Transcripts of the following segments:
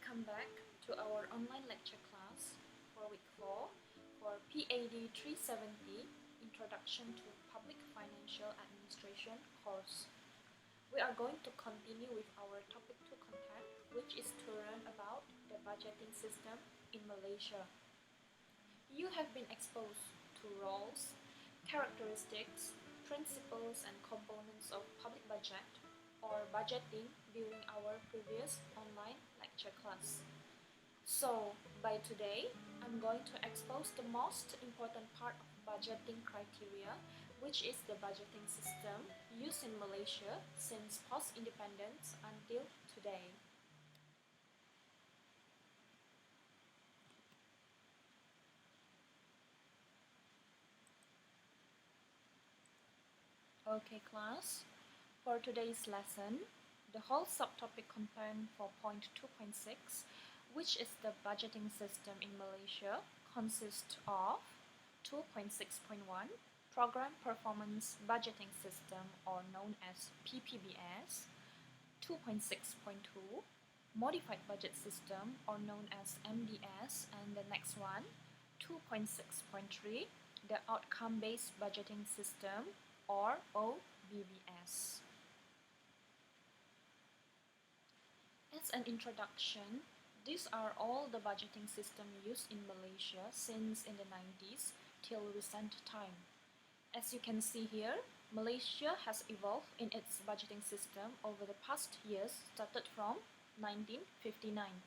Welcome back to our online lecture class for week 4 for PAD370 Introduction to Public Financial Administration course. We are going to continue with our topic 2 content, which is to learn about the budgeting system in Malaysia. You have been exposed to roles, characteristics, principles and components of public budget or budgeting during our previous online lecture class. So, by today, I'm going to expose the most important part of budgeting criteria, which is the budgeting system used in Malaysia since post-independence until today. Okay class, for today's lesson, the whole subtopic content for point 2.6, which is the budgeting system in Malaysia, consists of 2.6.1, Program Performance Budgeting System, or known as PPBS, 2.6.2, Modified Budget System, or known as MDS, and the next one, 2.6.3, the Outcome-Based Budgeting System, or OBBS. As an introduction, these are all the budgeting system used in Malaysia since in the 90s till recent time. As you can see here, Malaysia has evolved in its budgeting system over the past years, started from 1959.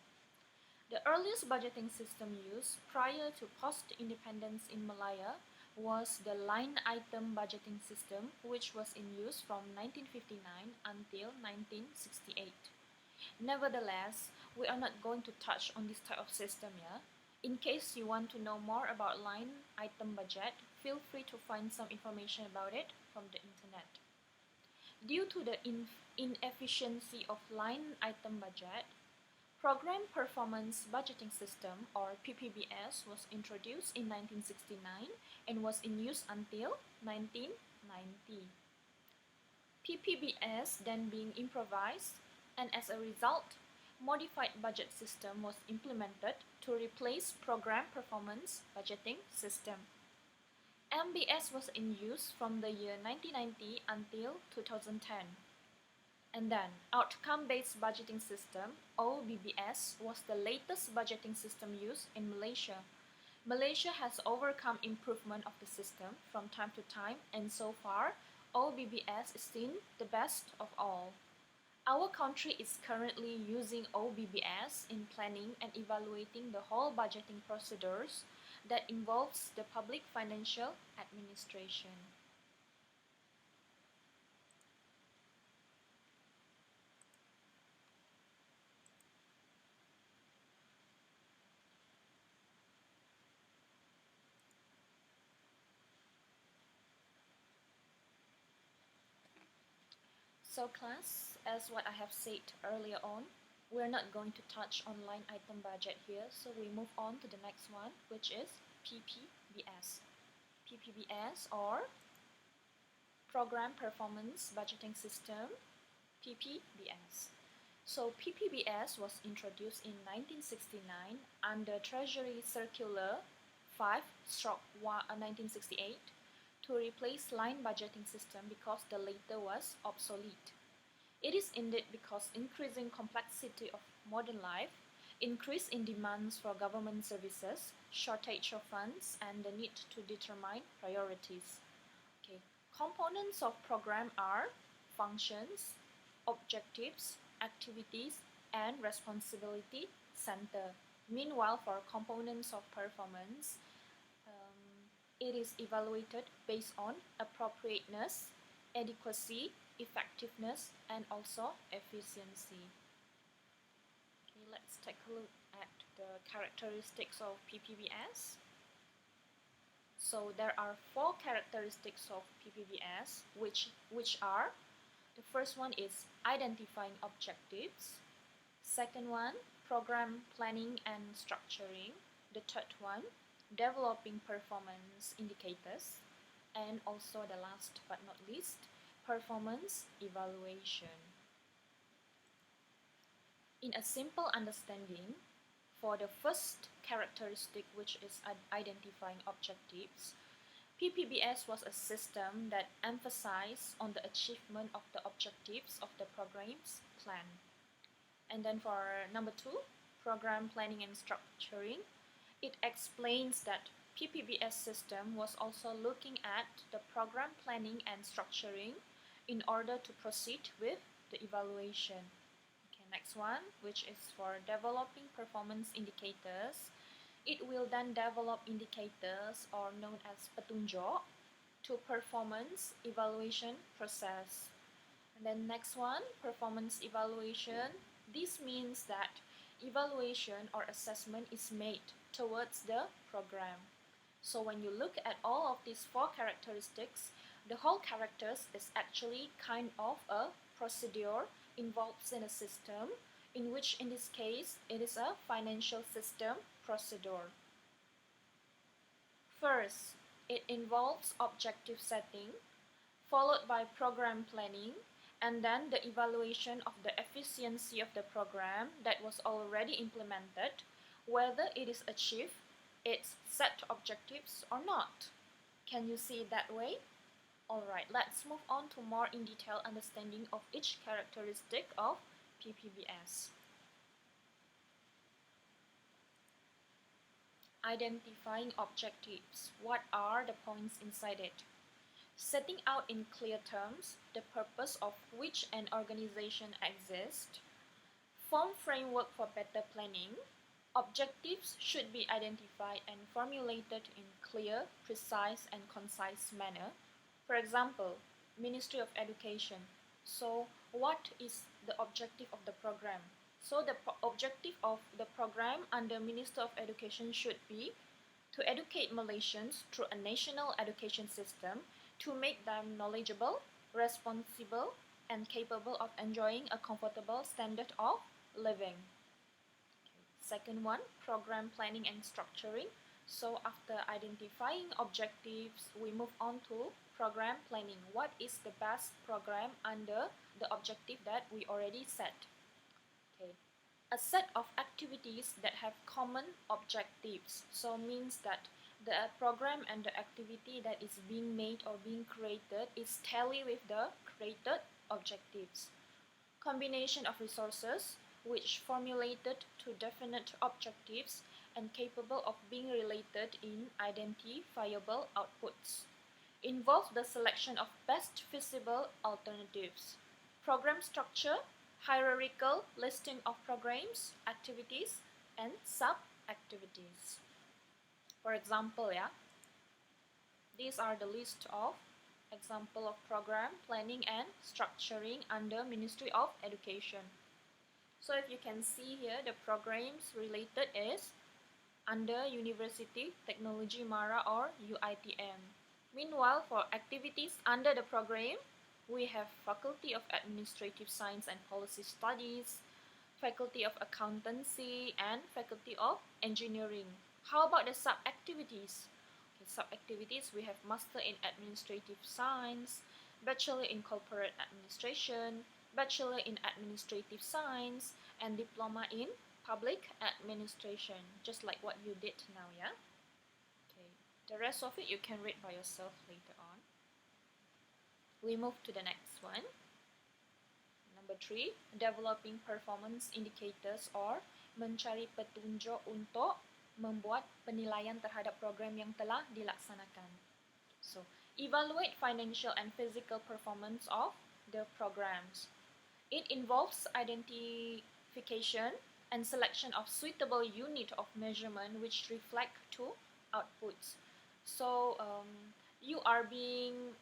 The earliest budgeting system used prior to post-independence in Malaya was the line item budgeting system, which was in use from 1959 until 1968. Nevertheless, we are not going to touch on this type of system, yeah? In case you want to know more about line item budget, feel free to find some information about it from the internet. Due to the inefficiency of line item budget, Program Performance Budgeting System, or PPBS, was introduced in 1969 and was in use until 1990. PPBS then being improvised, and as a result, Modified Budget System was implemented to replace Program Performance Budgeting System. MBS was in use from the year 1990 until 2010. And then, Outcome-Based Budgeting System, OBBS, was the latest budgeting system used in Malaysia. Malaysia has overcome improvement of the system from time to time, and so far, OBBS is seen the best of all. Our country is currently using OBBS in planning and evaluating the whole budgeting procedures that involves the public financial administration. So class, as what I have said earlier on, we're not going to touch on line item budget here, so we move on to the next one, which is PPBS. PPBS, or Program Performance Budgeting System, PPBS. So PPBS was introduced in 1969 under Treasury Circular 5/1968 to replace line budgeting system because the latter was obsolete. It is indeed because increasing complexity of modern life, increase in demands for government services, shortage of funds, and the need to determine priorities. Okay. Components of program are functions, objectives, activities, and responsibility center. Meanwhile, for components of performance, it is evaluated based on appropriateness, adequacy, effectiveness, and also efficiency. Okay, let's take a look at the characteristics of PPBS. So there are 4 characteristics of PPBS, which are: the first one is identifying objectives, second one, program planning and structuring, the third one, developing performance indicators, and also the last but not least, performance evaluation. In a simple understanding, for the first characteristic, which is identifying objectives, PPBS was a system that emphasized on the achievement of the objectives of the program's plan. And then for number 2, program planning and structuring, it explains that PPBS system was also looking at the program planning and structuring in order to proceed with the evaluation. Okay, next one, which is for developing performance indicators. It will then develop indicators, or known as petunjuk, to performance evaluation process. And then next one, performance evaluation. This means that evaluation or assessment is made towards the program. So when you look at all of these 4 characteristics, the whole characters is actually kind of a procedure involved in a system, in which in this case it is a financial system procedure. First, it involves objective setting, followed by program planning, and then the evaluation of the efficiency of the program that was already implemented, whether it is achieved its set objectives or not. Can you see it that way? Alright, let's move on to more in detail understanding of each characteristic of PPBS. Identifying objectives. What are the points inside it? Setting out in clear terms the purpose of which an organization exists. Form framework for better planning. Objectives should be identified and formulated in clear, precise, and concise manner. For example, Ministry of Education. So, what is the objective of the program? So, the objective of the program under Minister of Education should be to educate Malaysians through a national education system to make them knowledgeable, responsible, and capable of enjoying a comfortable standard of living. Second one, program planning and structuring. So after identifying objectives, we move on to program planning. What is the best program under the objective that we already set? Okay. A set of activities that have common objectives. So means that the program and the activity that is being made or being created is tally with the created objectives. Combination of resources which formulated to definite objectives and capable of being related in identifiable outputs. Involves the selection of best feasible alternatives. Program structure, hierarchical listing of programs, activities, and sub-activities. For example, these are the list of example of program planning and structuring under Ministry of Education. So if you can see here, the programs related is under University Technology Mara or UITM. Meanwhile, for activities under the program, we have Faculty of Administrative Science and Policy Studies, Faculty of Accountancy, and Faculty of Engineering. How about the sub-activities? Okay, sub-activities, we have Master in Administrative Science, Bachelor in Corporate Administration, Bachelor in Administrative Science, and Diploma in Public Administration, just like what you did now, Okay, the rest of it you can read by yourself later on. We move to the next one. Number 3, developing performance indicators or mencari petunjuk untuk membuat penilaian terhadap program yang telah dilaksanakan. So, evaluate financial and physical performance of the programs. It involves identification and selection of suitable unit of measurement which reflect to outputs. So you are being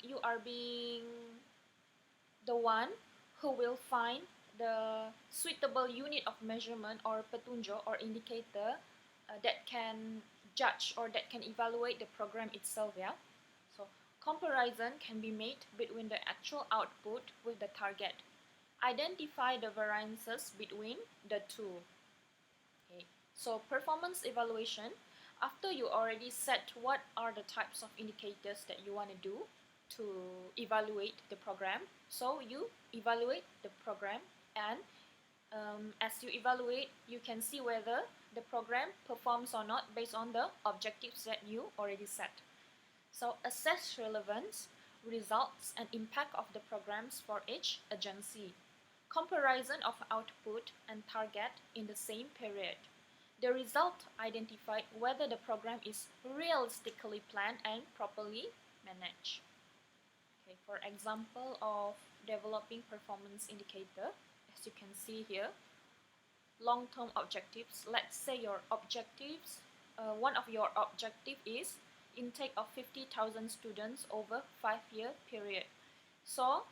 the one who will find the suitable unit of measurement or petunjuk or indicator that can judge or that can evaluate the program itself. So comparison can be made between the actual output with the target. Identify the variances between the two. Okay. So performance evaluation, after you already set what are the types of indicators that you want to do to evaluate the program, so you evaluate the program and As you evaluate, you can see whether the program performs or not based on the objectives that you already set. So assess relevance, results, and impact of the programs for each agency. Comparison of output and target in the same period. The result identified whether the program is realistically planned and properly managed. Okay, for example of developing performance indicator, as you can see here, long-term objectives. Let's say your objectives, one of your objective is intake of 50,000 students over 5-year period. So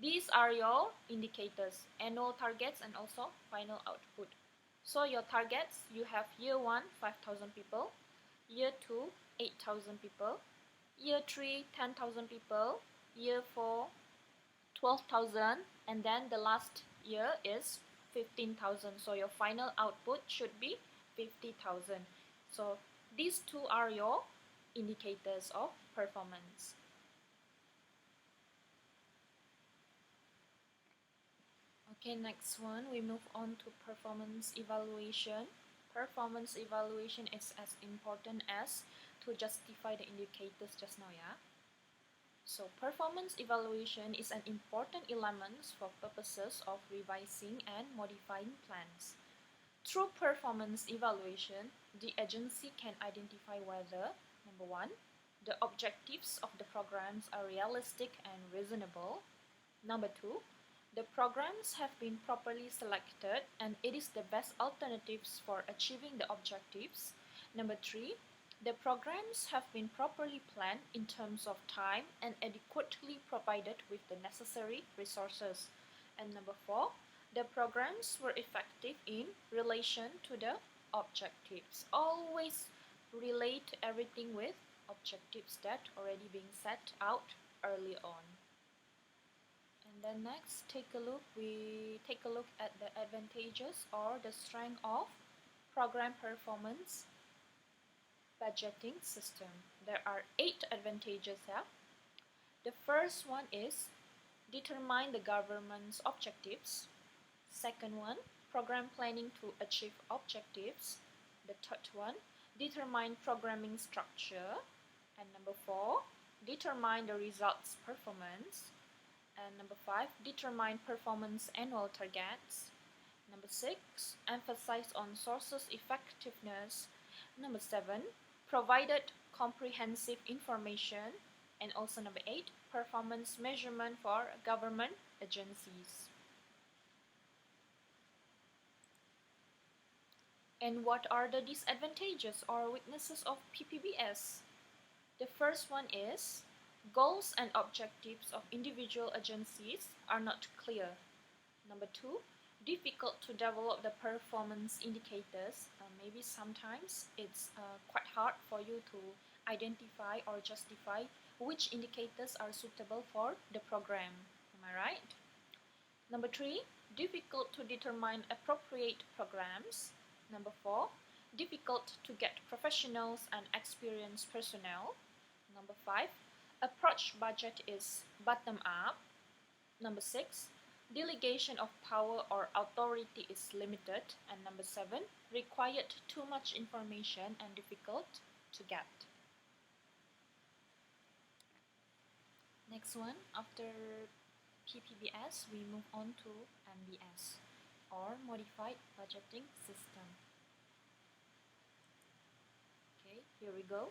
these are your indicators, annual targets and also final output. So your targets, you have year 1, 5,000 people, year 2, 8,000 people, year 3, 10,000 people, year 4, 12,000, and then the last year is 15,000. So your final output should be 50,000. So these two are your indicators of performance. Okay, next one, we move on to performance evaluation. Performance evaluation is as important as to justify the indicators just now, yeah? So performance evaluation is an important element for purposes of revising and modifying plans. Through performance evaluation, the agency can identify whether, number 1, the objectives of the programs are realistic and reasonable. Number 2, the programs have been properly selected and it is the best alternatives for achieving the objectives. Number 3, the programs have been properly planned in terms of time and adequately provided with the necessary resources. And number 4, the programs were effective in relation to the objectives. Always relate everything with objectives that already being set out early on. And then next, we take a look at the advantages or the strength of program performance budgeting system. There are 8 advantages here. The first one is determine the government's objectives. Second one, program planning to achieve objectives. The third one, determine programming structure. And number 4, determine the results performance. And number 5, determine performance annual targets. Number 6, emphasize on sources effectiveness. Number 7, provided comprehensive information. And also number 8, performance measurement for government agencies. And what are the disadvantages or weaknesses of PPBS? The first one is goals and objectives of individual agencies are not clear. Number 2, difficult to develop the performance indicators. Maybe sometimes it's quite hard for you to identify or justify which indicators are suitable for the program. Am I right? Number 3, difficult to determine appropriate programs. Number 4, difficult to get professionals and experienced personnel. Number 5, approach budget is bottom up. Number 6, delegation of power or authority is limited. And number 7, required too much information and difficult to get. Next one, after PPBS, we move on to MBS or Modified Budgeting System. Okay, here we go.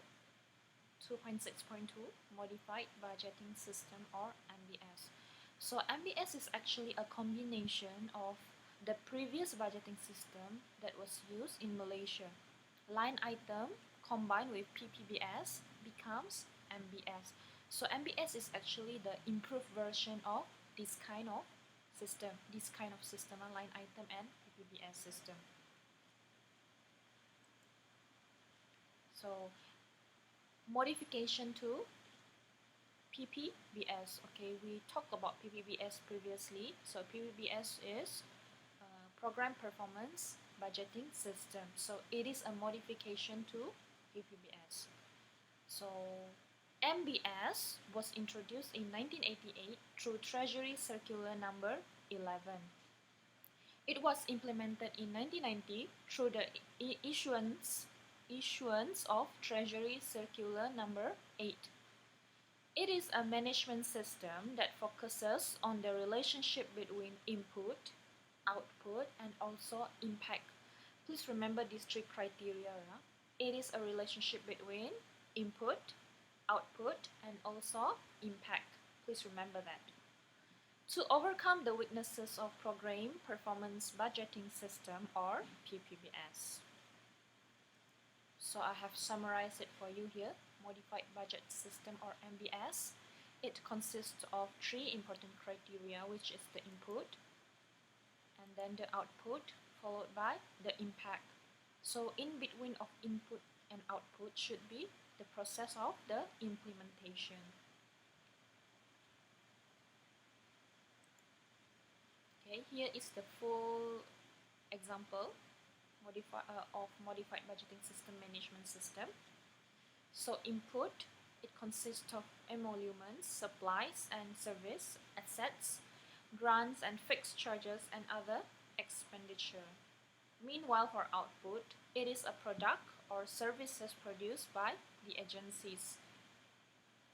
2.6.2 Modified Budgeting System or MBS. So MBS is actually a combination of the previous budgeting system that was used in Malaysia. Line item combined with PPBS becomes MBS. So MBS is actually the improved version of this kind of system, a line item and PPBS system. So modification to PPBS. Okay, we talked about PPBS previously. So PPBS is Program Performance Budgeting System. So it is a modification to PPBS. So MBS was introduced in 1988 through Treasury Circular number 11. It was implemented in 1990 through the issuance of Treasury Circular Number 8. It is a management system that focuses on the relationship between input, output, and also impact. Please remember these three criteria. It is a relationship between input, output, and also impact. Please remember that. To overcome the weaknesses of Program Performance Budgeting System, or PPBS. So I have summarized it for you here. Modified Budget System, or MBS. It consists of three important criteria, which is the input, and then the output, followed by the impact. So in between of input and output should be the process of the implementation. Okay, here is the full example of Modified Budgeting System Management System. So input, it consists of emoluments, supplies and service, assets, grants and fixed charges, and other expenditure. Meanwhile, for output, it is a product or services produced by the agencies.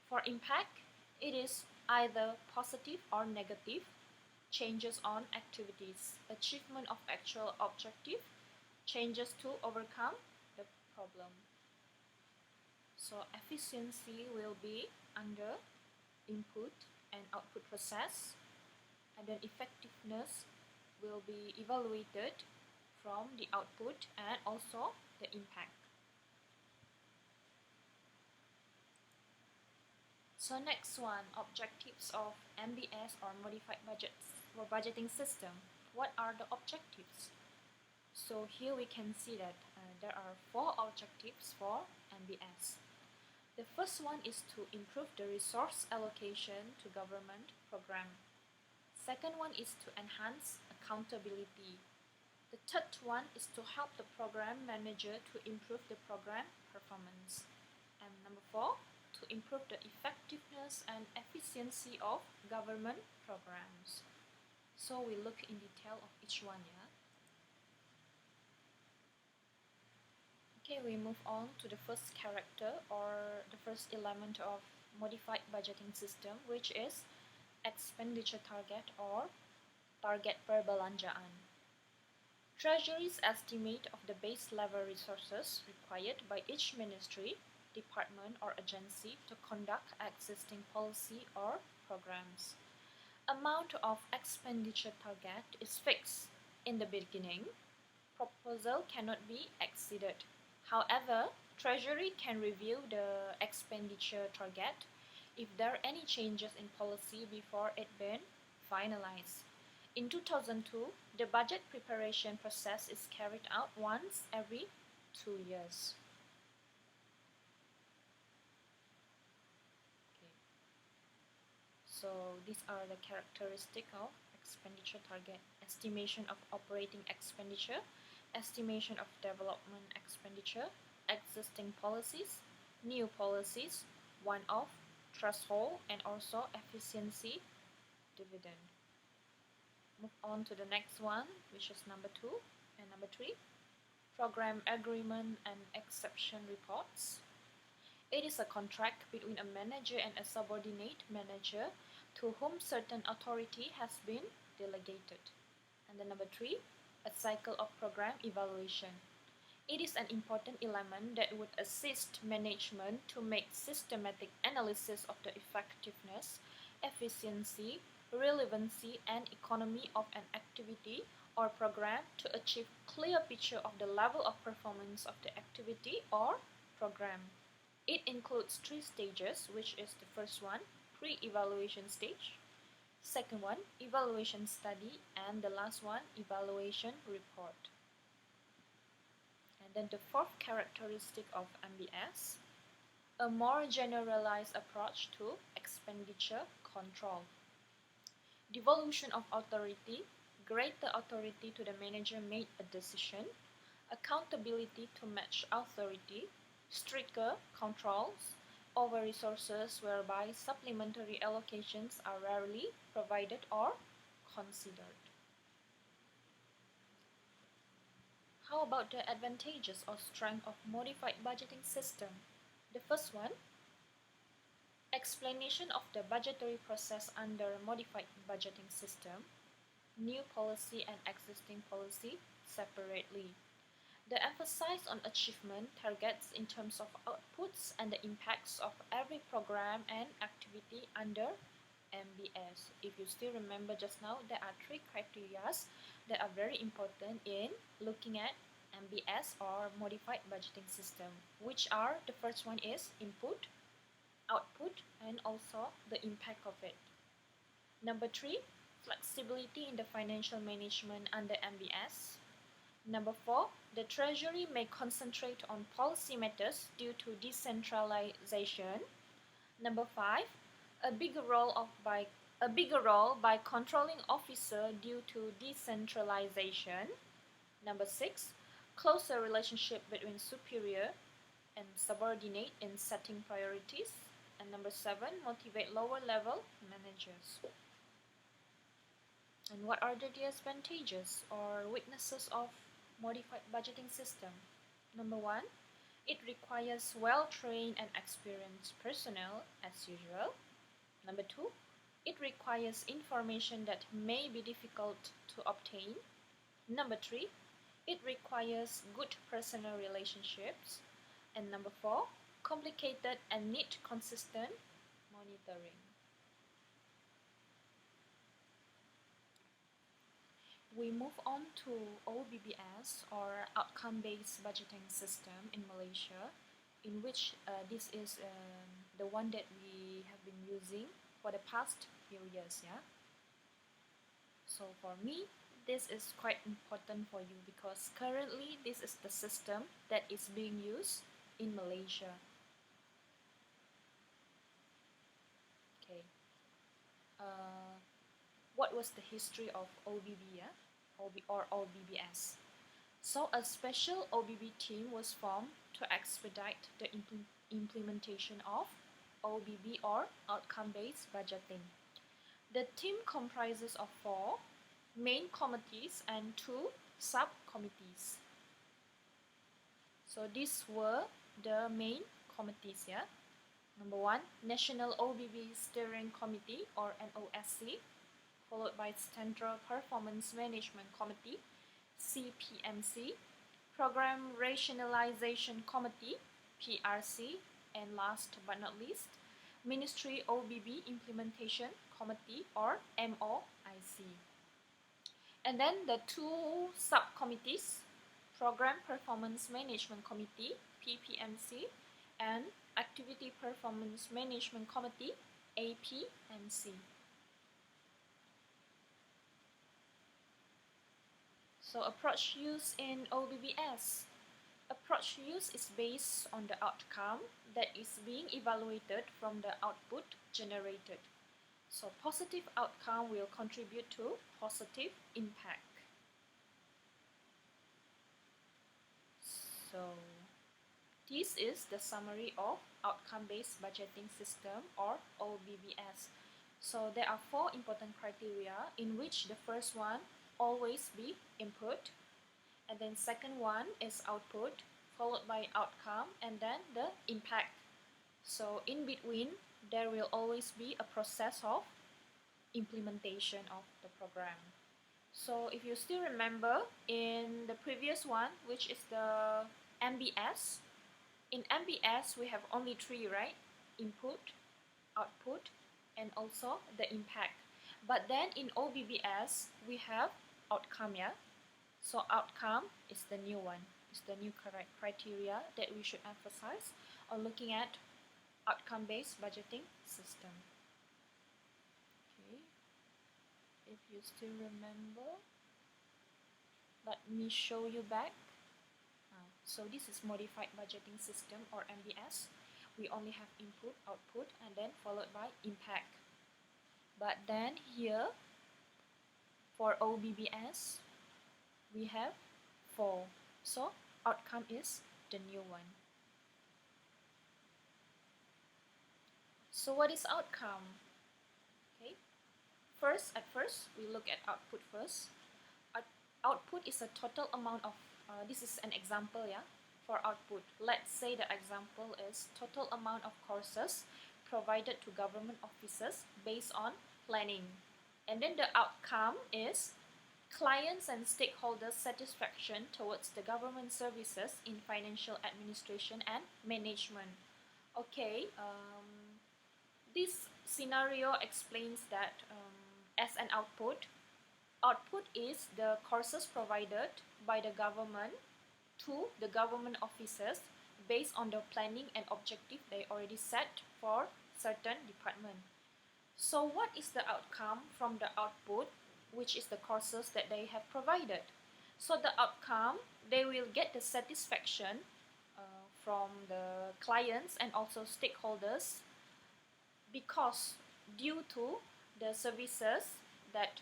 For impact, it is either positive or negative, changes on activities, achievement of actual objective, changes to overcome the problem. So efficiency will be under input and output process, and then effectiveness will be evaluated from the output and also the impact. So next one, objectives of MBS, or Modified Budgeting System. What are the objectives? So here we can see that there are 4 objectives for MBS. The first one is to improve the resource allocation to government program. Second one is to enhance accountability. The third one is to help the program manager to improve the program performance. And number 4, to improve the effectiveness and efficiency of government programs. So we look in detail of each one, yeah. Okay, we move on to the first character, or the first element of Modified Budgeting System, which is expenditure target, or target perbelanjaan. Treasury's estimate of the base level resources required by each ministry, department, or agency to conduct existing policy or programs. Amount of expenditure target is fixed in the beginning. Proposal cannot be exceeded. However, Treasury can review the expenditure target if there are any changes in policy before it been finalized. In 2002, the budget preparation process is carried out once every 2 years. Okay. So these are the characteristics of expenditure target: estimation of operating expenditure, estimation of development expenditure, existing policies, new policies, one-off, threshold, and also efficiency dividend. Move on to the next one, which is number 2 and number 3. Program agreement and exception reports. It is a contract between a manager and a subordinate manager to whom certain authority has been delegated. And then number 3, a cycle of program evaluation. It is an important element that would assist management to make systematic analysis of the effectiveness, efficiency, relevancy, and economy of an activity or program to achieve clear picture of the level of performance of the activity or program. It includes 3 stages, which is the first one, pre-evaluation stage, second one, evaluation study, and the last one, evaluation report. And then the fourth characteristic of MBS, a more generalized approach to expenditure control. Devolution of authority, greater authority to the manager made a decision, accountability to match authority, stricter controls over resources whereby supplementary allocations are rarely provided or considered. How about the advantages or strength of modified budgeting system? The first one, explanation of the budgetary process under modified budgeting system, new policy and existing policy separately. The emphasis on achievement targets in terms of outputs and the impacts of every program and activity under MBS. If you still remember just now, there are three criteria that are very important in looking at MBS or modified budgeting system, which are, the first one is input, output, and also the impact of it. Number 3, flexibility in the financial management under MBS. Number 4, the Treasury may concentrate on policy matters due to decentralization. Number 5, a bigger role by controlling officer due to decentralization. Number 6, closer relationship between superior and subordinate in setting priorities. And number 7, motivate lower level managers. And what are the disadvantages or weaknesses of modified budgeting system? Number 1, it requires well-trained and experienced personnel as usual. Number 2, it requires information that may be difficult to obtain. Number 3, it requires good personal relationships. And number 4, complicated and need consistent monitoring. We move on to OBBS or outcome-based budgeting system in Malaysia, in which this is the one that we have been using for the past few years. Yeah. So for me, this is quite important for you because currently this is the system that is being used in Malaysia. Okay. What was the history of OBB, yeah? or OBBS? So a special OBB team was formed to expedite the implementation of OBB or outcome-based budgeting. The team comprises of 4 main committees and 2 subcommittees. So these were the main committees, yeah? Number 1, National OBB Steering Committee or NOSC, followed by Central Performance Management Committee, CPMC, Program Rationalization Committee, PRC, and last but not least, Ministry OBB Implementation Committee or MOIC. And then the 2 subcommittees, Program Performance Management Committee, PPMC, and Activity Performance Management Committee, APMC. So approach used in OBBS. Approach used is based on the outcome that is being evaluated from the output generated. So positive outcome will contribute to positive impact. So this is the summary of outcome-based budgeting system or OBBS. So there are 4 important criteria in which the first one always be input, and then second one is output, followed by outcome, and then the impact. So in between, there will always be a process of implementation of the program. So if you still remember in the previous one, which is the MBS, in MBS we have only 3, right? Input, output, and also the impact. But then in OBBS we have outcome, yeah? So outcome is the new one, is the new criteria that we should emphasize on looking at outcome-based budgeting system. Okay, if you still remember, let me show you back. So this is modified budgeting system or MBS. We only have input, output, and then followed by impact. But then here, for OBBS, we have 4. So outcome is the new one. So what is outcome? Okay. At first, we look at output first. Output is a total amount of this is an example, yeah, for output. Let's say the example is total amount of courses provided to government officers based on planning. And then the outcome is clients and stakeholders' satisfaction towards the government services in financial administration and management. Okay, this scenario explains that as an output is the courses provided by the government to the government officers based on the planning and objective they already set for certain department. So what is the outcome from the output, which is the courses that they have provided? So the outcome, they will get the satisfaction from the clients and also stakeholders, because due to the services that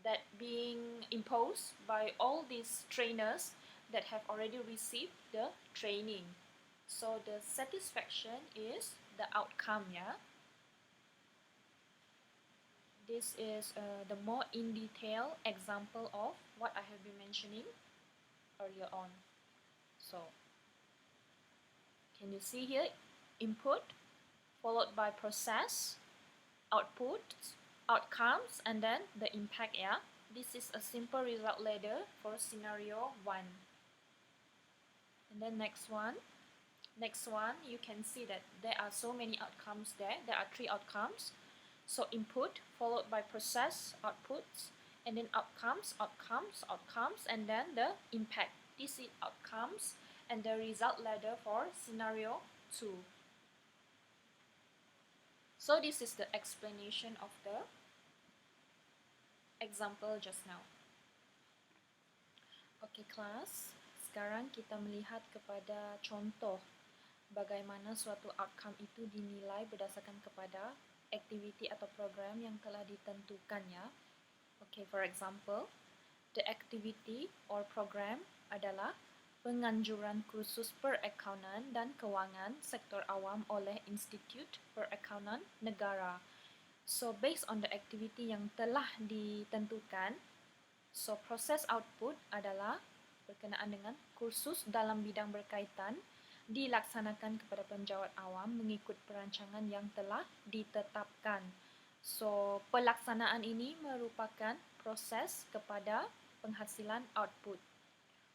that being imposed by all these trainers that have already received the training. So the satisfaction is the outcome, yeah. This is the more in detail example of what I have been mentioning earlier on. So can you see here, input followed by process, output, outcomes, and then the impact, yeah. This is a simple result ladder for scenario 1. And then next one, you can see that there are so many outcomes there. There are 3 outcomes. So input followed by process, outputs, and then outcomes, and then the impact. This is outcomes and the result ladder for scenario 2. So this is the explanation of the example just now. Okey kelas, sekarang kita melihat kepada contoh bagaimana suatu outcome itu dinilai berdasarkan kepada aktiviti atau program yang telah ditentukannya. Okay, for example, the activity or program adalah penganjuran kursus perakaunan dan kewangan sektor awam oleh Institut Perakaunan Negara. So, based on the activity yang telah ditentukan, so proses output adalah berkenaan dengan kursus dalam bidang berkaitan dilaksanakan kepada penjawat awam mengikut perancangan yang telah ditetapkan. So, pelaksanaan ini merupakan proses kepada penghasilan output.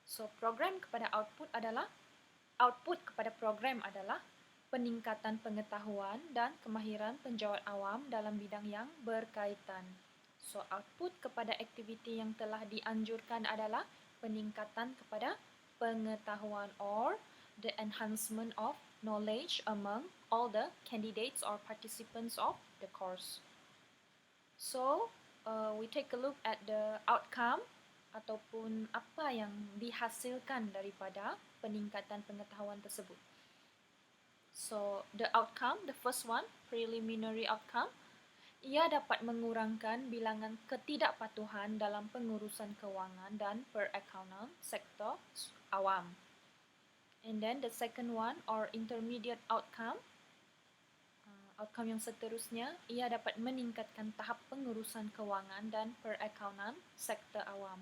So, output kepada program adalah peningkatan pengetahuan dan kemahiran penjawat awam dalam bidang yang berkaitan. So, output kepada aktiviti yang telah dianjurkan adalah peningkatan kepada pengetahuan or the enhancement of knowledge among all the candidates or participants of the course. So, we take a look at the outcome ataupun apa yang dihasilkan daripada peningkatan pengetahuan tersebut. So, the outcome, the first one, preliminary outcome, ia dapat mengurangkan bilangan ketidakpatuhan dalam pengurusan kewangan dan perakaunan sektor awam. And then the second one, or intermediate outcome, outcome yang seterusnya, ia dapat meningkatkan tahap pengurusan kewangan dan perakaunan sektor awam.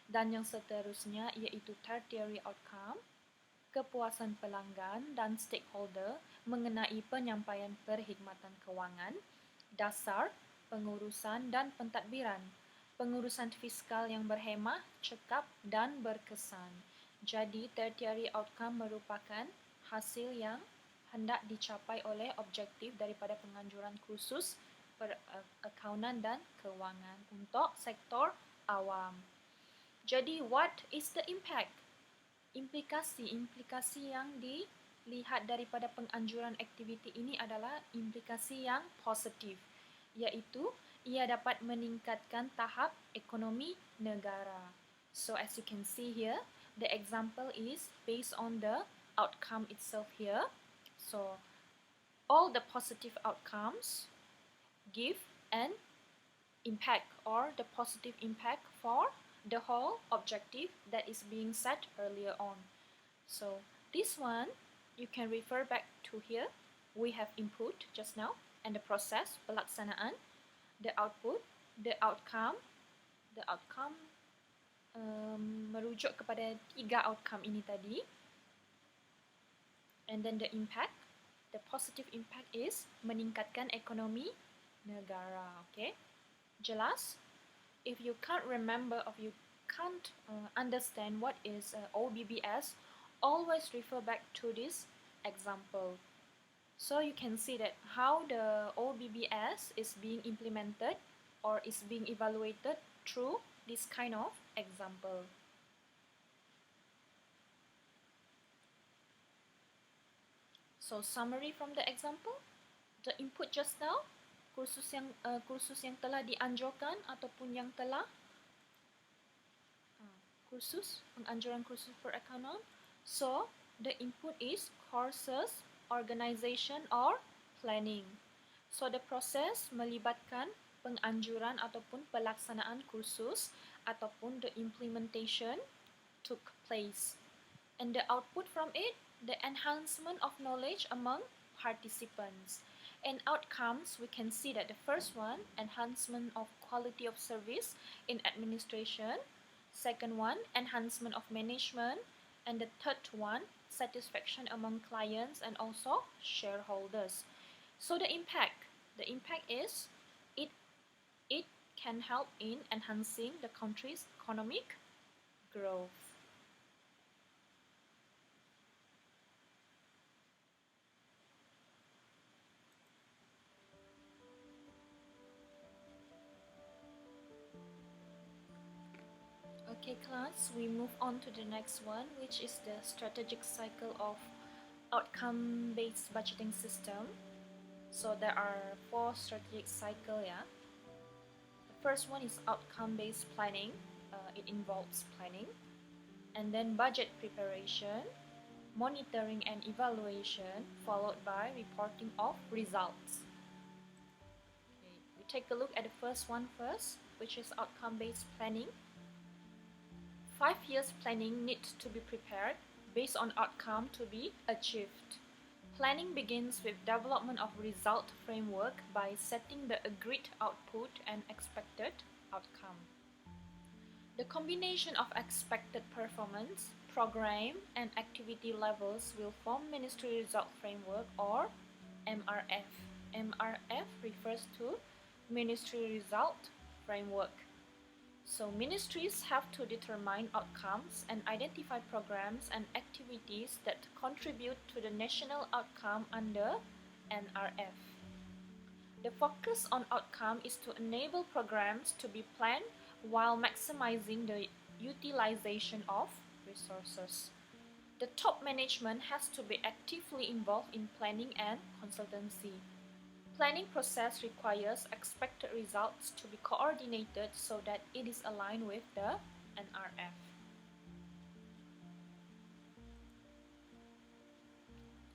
Dan yang seterusnya iaitu tertiary outcome, kepuasan pelanggan dan stakeholder mengenai penyampaian perkhidmatan kewangan, dasar, pengurusan dan pentadbiran, pengurusan fiskal yang berhemah, cekap dan berkesan. Jadi, tertiary outcome merupakan hasil yang hendak dicapai oleh objektif daripada penganjuran kursus perakaunan dan kewangan untuk sektor awam. Jadi, what is the impact? Implikasi yang dilihat daripada penganjuran aktiviti ini adalah implikasi yang positif, iaitu ia dapat meningkatkan tahap ekonomi negara. So, as you can see here, the example is based on the outcome itself here. So, all the positive outcomes give an impact or the positive impact for the whole objective that is being set earlier on. So, this one, you can refer back to here. We have input just now and the process, pelaksanaan, the output, the outcome merujuk kepada 3 outcome ini tadi. And then the impact, the positive impact is meningkatkan ekonomi negara. Okay, jelas? If you can't remember or you can't understand what is OBBS, always refer back to this example. So you can see that how the OBBS is being implemented or is being evaluated through this kind of example. So summary from the example, the input just now, kursus yang telah dianjurkan ataupun yang telah kursus, penganjuran kursus perakaunan. So the input is courses, organization or planning. So the process melibatkan penganjuran ataupun pelaksanaan kursus ataupun the implementation took place. And the output from it, the enhancement of knowledge among participants. And outcomes, we can see that the first one, enhancement of quality of service in administration. Second one, enhancement of management. And the third one, satisfaction among clients and also shareholders. So the impact is it can help in enhancing the country's economic growth. Okay class, we move on to the next one, which is the strategic cycle of outcome-based budgeting system. So there are 4 strategic cycles. The first one is outcome-based planning. It involves planning. And then budget preparation, monitoring and evaluation, followed by reporting of results. Okay, we take a look at the first one first, which is outcome-based planning. 5 years planning needs to be prepared based on outcome to be achieved. Planning begins with development of result framework by setting the agreed output and expected outcome. The combination of expected performance, program, and activity levels will form Ministry Result Framework or MRF. MRF refers to Ministry Result Framework. So ministries have to determine outcomes and identify programs and activities that contribute to the national outcome under NRF. The focus on outcome is to enable programs to be planned while maximizing the utilization of resources. The top management has to be actively involved in planning and consultancy. Planning process requires expected results to be coordinated so that it is aligned with the NRF.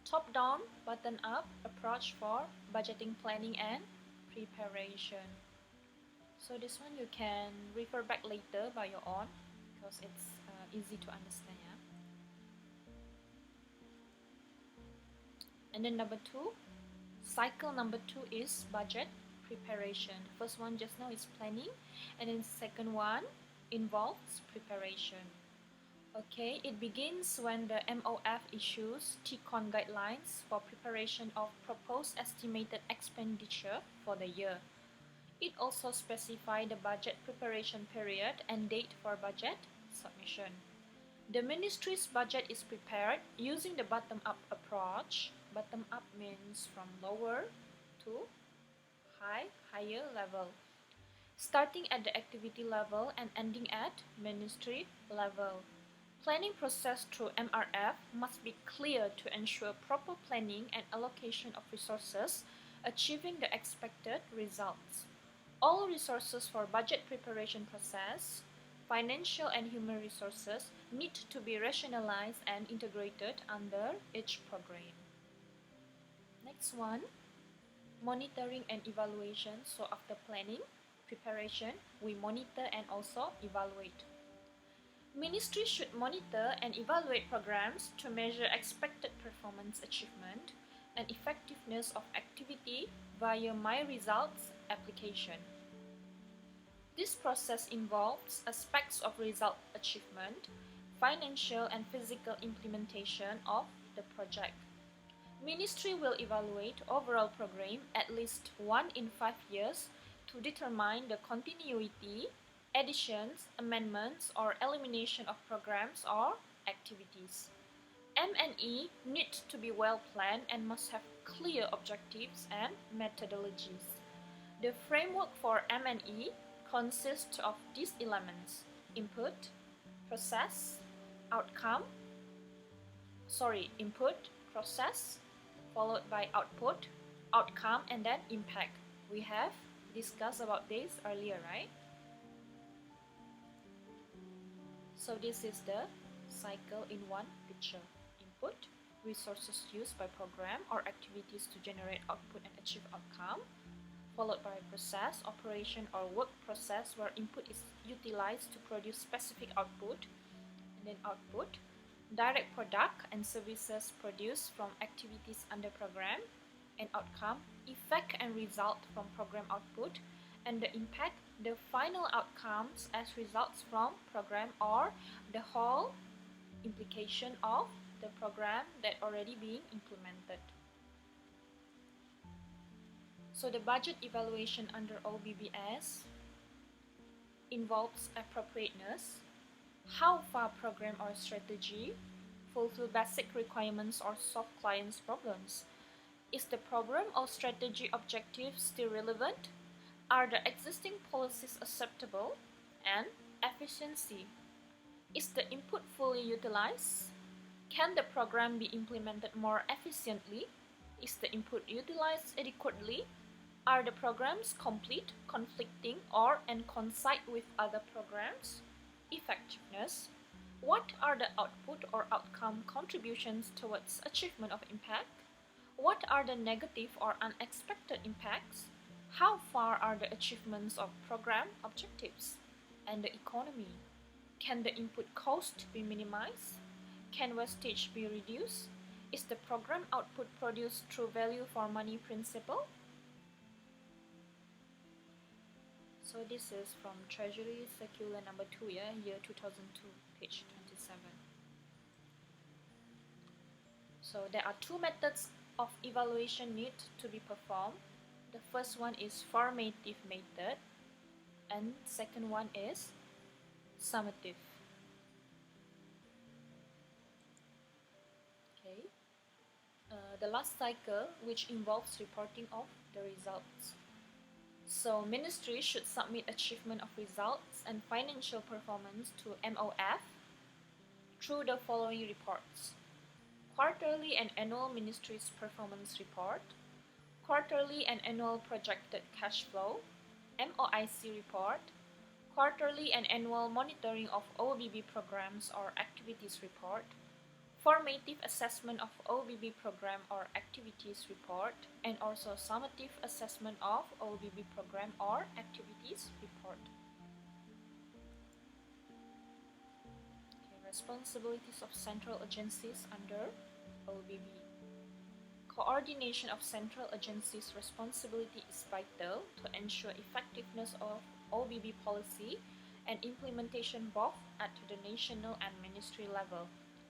Top-down, bottom-up approach for budgeting, planning and preparation. So this one you can refer back later by your own because it's easy to understand. And then number 2. Cycle number 2 is budget preparation. The first one just now is planning, and then the second one involves preparation. Okay, it begins when the MOF issues TCON guidelines for preparation of proposed estimated expenditure for the year. It also specifies the budget preparation period and date for budget submission. The ministry's budget is prepared using the bottom-up approach. Bottom-up means from lower to higher level, starting at the activity level and ending at ministry level. Planning process through MRF must be clear to ensure proper planning and allocation of resources, achieving the expected results. All resources for budget preparation process, financial and human resources, need to be rationalized and integrated under each program. Next one, monitoring and evaluation. So after planning, preparation, we monitor and also evaluate. Ministry should monitor and evaluate programs to measure expected performance achievement and effectiveness of activity via My Results application. This process involves aspects of result achievement, financial and physical implementation of the project. Ministry will evaluate overall program at least 1 in 5 years to determine the continuity, additions, amendments, or elimination of programs or activities. M&E needs to be well planned and must have clear objectives and methodologies. The framework for M&E consists of these elements: input, process, input, process, followed by output, outcome, and then impact. We have discussed about this earlier, right? So this is the cycle in one picture. Input, resources used by program or activities to generate output and achieve outcome, followed by process, operation or work process where input is utilized to produce specific output, and then output, direct product and services produced from activities under program, and outcome, effect and result from program output, and the impact, the final outcomes as results from program or the whole implication of the program that already being implemented. So the budget evaluation under OBBS involves appropriateness, how far program or strategy fulfill basic requirements or solve clients' problems. Is the program or strategy objective still relevant? Are the existing policies acceptable? And efficiency. Is the input fully utilized? Can the program be implemented more efficiently? Is the input utilized adequately? Are the programs complete, conflicting, or coincide with other programs? Effectiveness. What are the output or outcome contributions towards achievement of impact? What are the negative or unexpected impacts? How far are the achievements of program objectives? And the economy. Can the input cost be minimized? Can wastage be reduced? Is the program output produced through value for money principle? So this is from Treasury Circular number 2, year 2002, page 27. So there are two methods of evaluation need to be performed. The first one is formative method, and second one is summative. Okay. The last cycle, which involves reporting of the results. So ministry should submit achievement of results and financial performance to MOF through the following reports: quarterly and annual ministry's performance report, quarterly and annual projected cash flow, MOIC report, quarterly and annual monitoring of OBB programs or activities report, formative assessment of OBB program or activities report, and also summative assessment of OBB program or activities report. Okay, responsibilities of central agencies under OBB. Coordination of central agencies' responsibility is vital to ensure effectiveness of OBB policy and implementation both at the national and ministry level.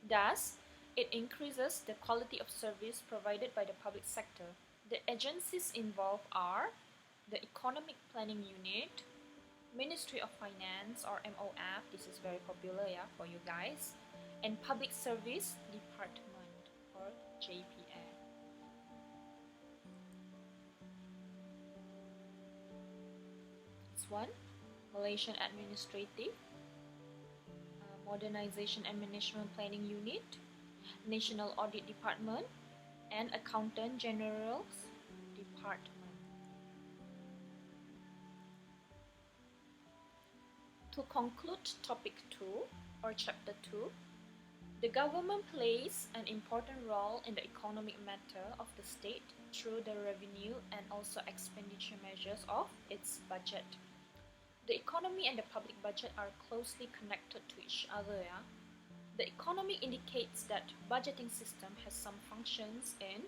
Thus, it increases the quality of service provided by the public sector. The agencies involved are the Economic Planning Unit, Ministry of Finance or MOF, this is very popular for you guys, and Public Service Department or JPA. This one, Malaysian Administrative, Modernization and Management Planning Unit, National Audit Department, and Accountant General's Department. To conclude topic 2 or chapter 2, the government plays an important role in the economic matter of the state through the revenue and also expenditure measures of its budget. The economy and the public budget are closely connected to each other. The economy indicates that budgeting system has some functions in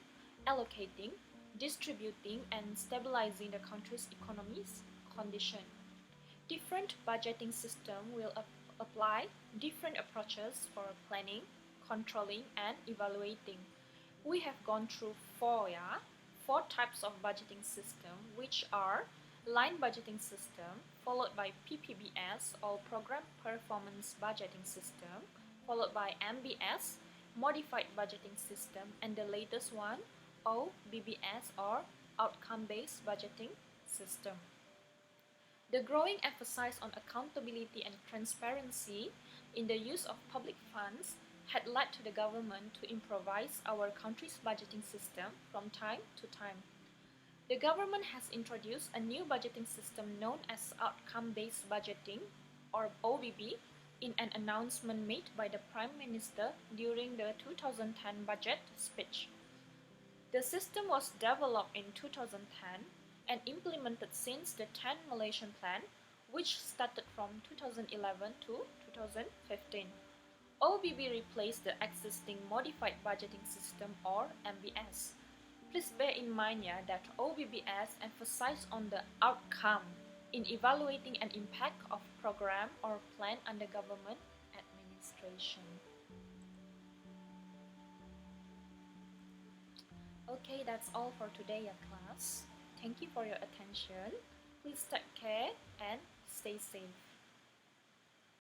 allocating, distributing, and stabilizing the country's economy's condition. Different budgeting system will apply different approaches for planning, controlling, and evaluating. We have gone through four types of budgeting system, which are line budgeting system, followed by PPBS or program performance budgeting system, followed by MBS, modified budgeting system, and the latest one, OBBS or outcome-based budgeting system. The growing emphasis on accountability and transparency in the use of public funds had led to the government to improvise our country's budgeting system from time to time. The government has introduced a new budgeting system known as outcome-based budgeting, or OBB, in an announcement made by the Prime Minister during the 2010 budget speech. The system was developed in 2010 and implemented since the 10th Malaysian Plan, which started from 2011 to 2015. OBB replaced the existing Modified Budgeting System or MBS. Please bear in mind that OBBS emphasizes on the outcome in evaluating an impact of program or plan under government administration. Okay, that's all for today, class. Thank you for your attention. Please take care and stay safe.